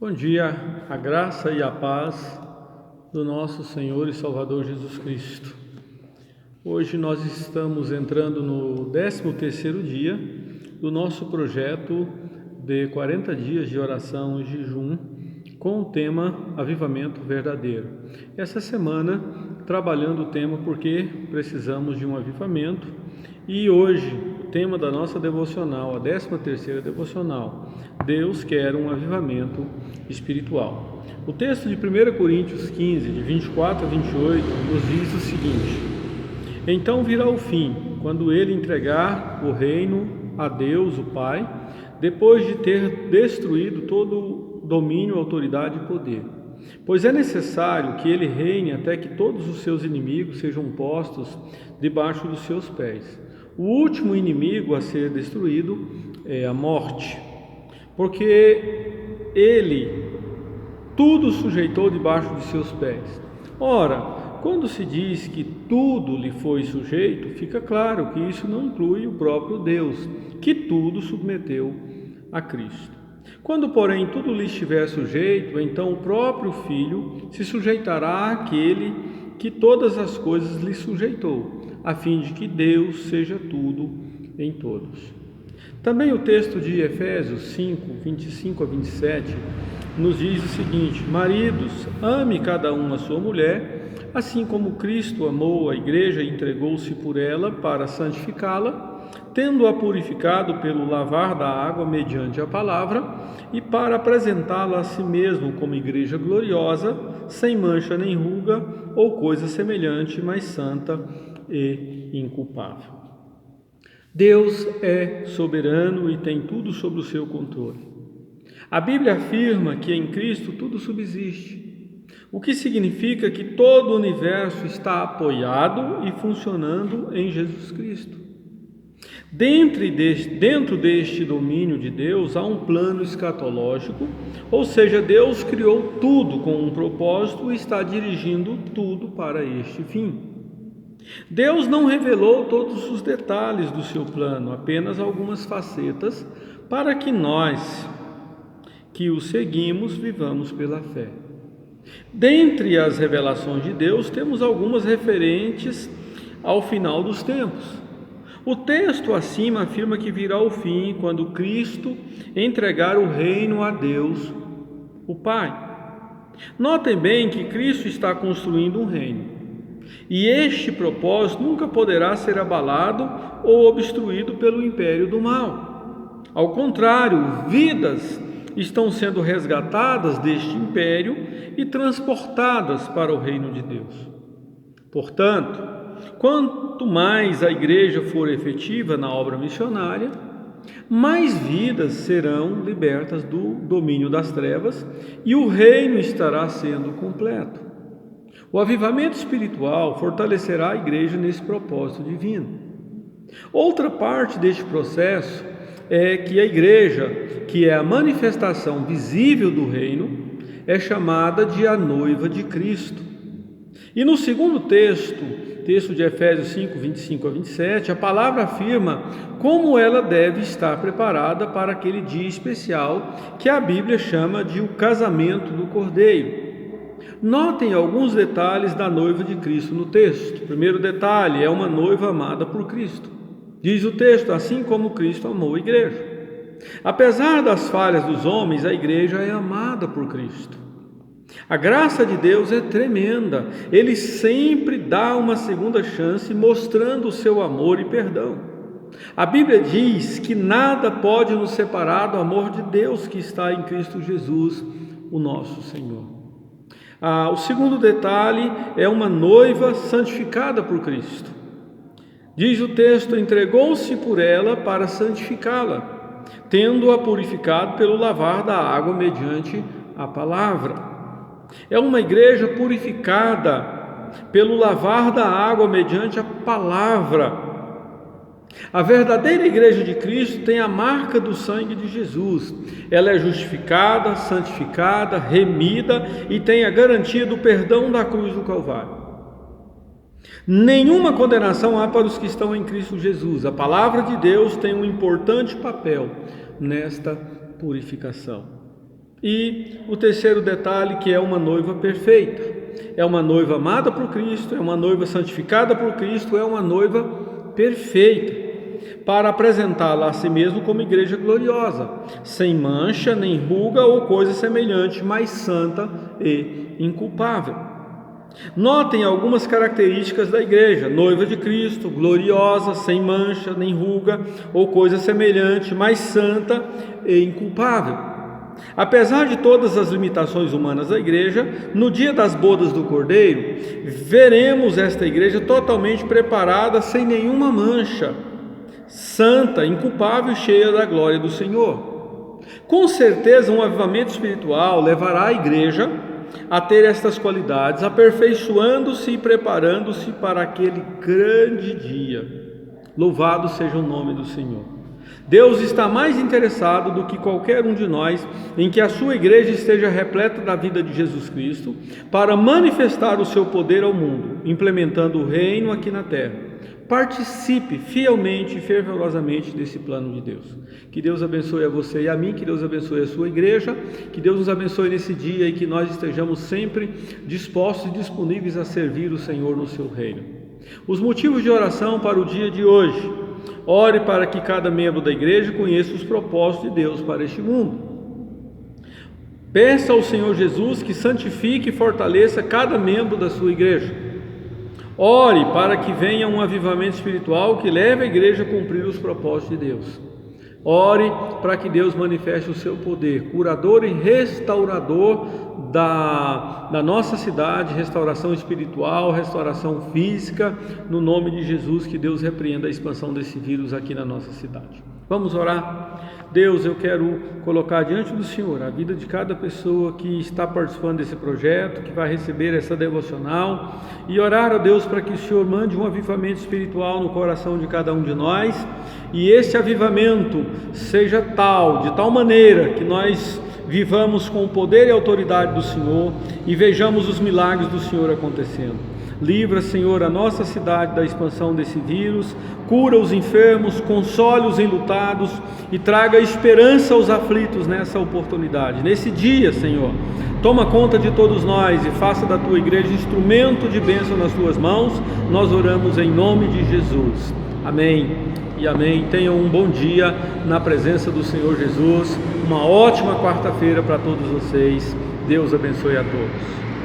Bom dia, a graça e a paz do nosso Senhor e Salvador Jesus Cristo. Hoje nós estamos entrando no 13º dia do nosso projeto de 40 dias de oração e jejum com o tema Avivamento Verdadeiro. Essa semana trabalhando o tema Porque Precisamos de um Avivamento, e hoje o tema da nossa devocional, a 13ª devocional, Deus quer um avivamento espiritual. O texto de 1 Coríntios 15, de 24 a 28, nos diz o seguinte: Então virá o fim, quando ele entregar o reino a Deus, o Pai, depois de ter destruído todo domínio, autoridade e poder. Pois é necessário que ele reine até que todos os seus inimigos sejam postos debaixo dos seus pés. O último inimigo a ser destruído é a morte, porque ele tudo sujeitou debaixo de seus pés. Ora, quando se diz que tudo lhe foi sujeito, fica claro que isso não inclui o próprio Deus, que tudo submeteu a Cristo. Quando, porém, tudo lhe estiver sujeito, então o próprio Filho se sujeitará àquele que todas as coisas lhe sujeitou, a fim de que Deus seja tudo em todos. Também o texto de Efésios 5, 25 a 27, nos diz o seguinte: Maridos, ame cada um a sua mulher, assim como Cristo amou a igreja e entregou-se por ela para santificá-la, tendo-a purificado pelo lavar da água mediante a palavra, e para apresentá-la a si mesmo como igreja gloriosa, sem mancha nem ruga ou coisa semelhante, mas santa e inculpável. Deus é soberano e tem tudo sob o seu controle. A Bíblia afirma que em Cristo tudo subsiste, o que significa que todo o universo está apoiado e funcionando em Jesus Cristo. Dentro deste domínio de Deus há um plano escatológico, ou seja, Deus criou tudo com um propósito e está dirigindo tudo para este fim. Deus não revelou todos os detalhes do seu plano, apenas algumas facetas, para que nós, que o seguimos, vivamos pela fé. Dentre as revelações de Deus, temos algumas referentes ao final dos tempos. O texto acima afirma que virá o fim quando Cristo entregar o reino a Deus, o Pai. Notem bem que Cristo está construindo um reino, e este propósito nunca poderá ser abalado ou obstruído pelo império do mal. Ao contrário, vidas estão sendo resgatadas deste império e transportadas para o reino de Deus. Portanto, quanto mais a igreja for efetiva na obra missionária, mais vidas serão libertas do domínio das trevas e o reino estará sendo completo. O avivamento espiritual fortalecerá a igreja nesse propósito divino. Outra parte deste processo é que a igreja, que é a manifestação visível do reino, é chamada de a noiva de Cristo. E no segundo texto de Efésios 5, 25 a 27, a palavra afirma como ela deve estar preparada para aquele dia especial que a Bíblia chama de o casamento do Cordeiro. Notem alguns detalhes da noiva de Cristo no texto. O primeiro detalhe é uma noiva amada por Cristo. Diz o texto, assim como Cristo amou a igreja. Apesar das falhas dos homens, a igreja é amada por Cristo. A graça de Deus é tremenda. Ele sempre dá uma segunda chance, mostrando o seu amor e perdão. A Bíblia diz que nada pode nos separar do amor de Deus que está em Cristo Jesus, o nosso Senhor. O segundo detalhe é uma noiva santificada por Cristo. Diz o texto, entregou-se por ela para santificá-la, tendo-a purificado pelo lavar da água mediante a palavra. É uma igreja purificada pelo lavar da água mediante a palavra. A verdadeira igreja de Cristo tem a marca do sangue de Jesus. Ela é justificada, santificada, remida e tem a garantia do perdão da cruz do Calvário. Nenhuma condenação há para os que estão em Cristo Jesus. A palavra de Deus tem um importante papel nesta purificação. E o terceiro detalhe, que é uma noiva perfeita. É uma noiva amada por Cristo, é uma noiva santificada por Cristo, é uma noiva perfeita, para apresentá-la a si mesmo como igreja gloriosa, sem mancha, nem ruga ou coisa semelhante, mas santa e inculpável. Notem algumas características da igreja: noiva de Cristo, gloriosa, sem mancha, nem ruga ou coisa semelhante, mas santa e inculpável. Apesar de todas as limitações humanas da igreja, no dia das bodas do Cordeiro, veremos esta igreja totalmente preparada, sem nenhuma mancha, santa, inculpável e cheia da glória do Senhor. Com certeza, um avivamento espiritual levará a igreja a ter estas qualidades, aperfeiçoando-se e preparando-se para aquele grande dia. Louvado seja o nome do Senhor. Deus está mais interessado do que qualquer um de nós em que a sua igreja esteja repleta da vida de Jesus Cristo, para manifestar o seu poder ao mundo, implementando o reino aqui na terra. Participe fielmente e fervorosamente desse plano de Deus. Que Deus abençoe a você e a mim, que Deus abençoe a sua igreja, que Deus nos abençoe nesse dia e que nós estejamos sempre dispostos e disponíveis a servir o Senhor no seu reino. Os motivos de oração para o dia de hoje: ore para que cada membro da igreja conheça os propósitos de Deus para este mundo. Peça ao Senhor Jesus que santifique e fortaleça cada membro da sua igreja. Ore para que venha um avivamento espiritual que leve a igreja a cumprir os propósitos de Deus. Ore para que Deus manifeste o seu poder curador e restaurador da nossa cidade, restauração espiritual, restauração física, no nome de Jesus. Que Deus repreenda a expansão desse vírus aqui na nossa cidade. Vamos orar? Deus, eu quero colocar diante do Senhor a vida de cada pessoa que está participando desse projeto, que vai receber essa devocional, e orar a Deus para que o Senhor mande um avivamento espiritual no coração de cada um de nós, e esse avivamento seja de tal maneira que nós vivamos com o poder e autoridade do Senhor e vejamos os milagres do Senhor acontecendo. Livra, Senhor, a nossa cidade da expansão desse vírus, cura os enfermos, console os enlutados e traga esperança aos aflitos nessa oportunidade. Nesse dia, Senhor, toma conta de todos nós e faça da tua igreja instrumento de bênção nas tuas mãos. Nós oramos em nome de Jesus. Amém e amém. Tenham um bom dia na presença do Senhor Jesus. Uma ótima quarta-feira para todos vocês. Deus abençoe a todos.